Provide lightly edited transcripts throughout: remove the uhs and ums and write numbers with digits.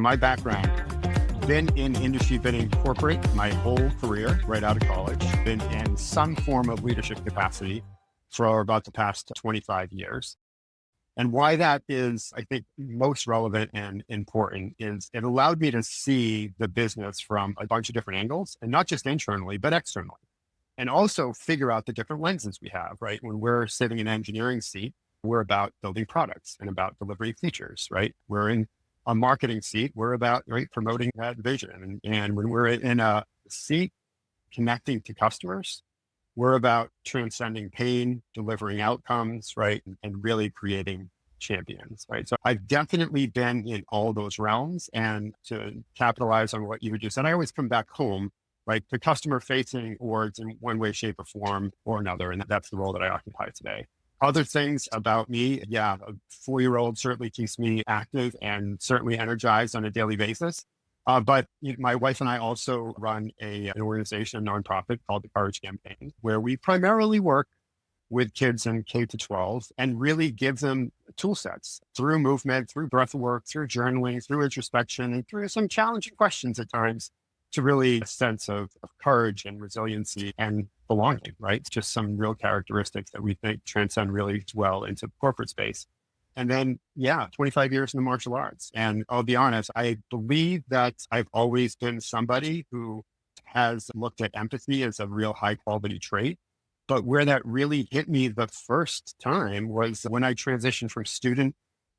My background, been in industry, been in corporate my whole career, right out of college, been in some form of leadership capacity for about the past 25 years. And why that is, I think, most relevant and important is it allowed me to see the business from a bunch of different angles, and not just internally, but externally. And also figure out the different lenses we have, right? When we're sitting in an engineering seat, we're about building products and about delivering features, right? We're in a marketing seat, we're about, right, promoting that vision. And when we're in a seat connecting to customers, we're about transcending pain, delivering outcomes, right? And really creating champions, right? So I've definitely been in all those realms. And to capitalize on what you just said, I always come back home, right, to customer facing orgs in one way, shape, or form or another. And that's the role that I occupy today. Other things about me, yeah, a 4-year-old certainly keeps me active and certainly energized on a daily basis. But my wife and I also run an organization, a nonprofit called the Courage Campaign, where we primarily work with kids in K to 12 and really give them tool sets through movement, through breath work, through journaling, through introspection, and through some challenging questions at times to really a sense of courage and resiliency and belonging, right? It's just some real characteristics that we think transcend really well into corporate space. And then, yeah, 25 years in the martial arts. And I'll be honest, I believe that I've always been somebody who has looked at empathy as a real high quality trait. But where that really hit me the first time was when I transitioned from student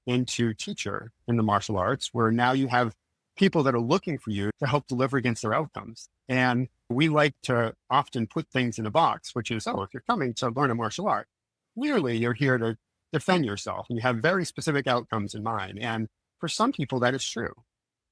into teacher in the martial arts, where now you have people that are looking for you to help deliver against their outcomes. And we like to often put things in a box, which is, oh, if you're coming to learn a martial art, clearly you're here to defend yourself and you have very specific outcomes in mind. And for some people, that is true.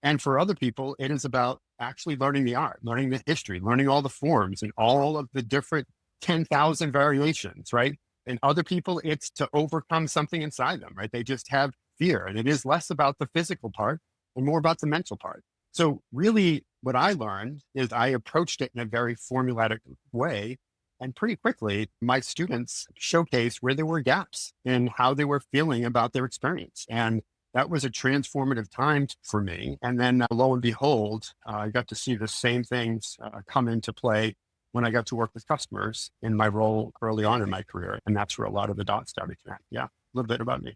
And for other people, it is about actually learning the art, learning the history, learning all the forms and all of the different 10,000 variations, right? And other people, it's to overcome something inside them, right? They just have fear. And it is less about the physical part and more about the mental part. So really what I learned is I approached it in a very formulaic way. And pretty quickly, my students showcased where there were gaps in how they were feeling about their experience. And that was a transformative time for me. And then lo and behold, I got to see the same things come into play when I got to work with customers in my role early on in my career. And that's where a lot of the dots started to connect. Yeah, a little bit about me.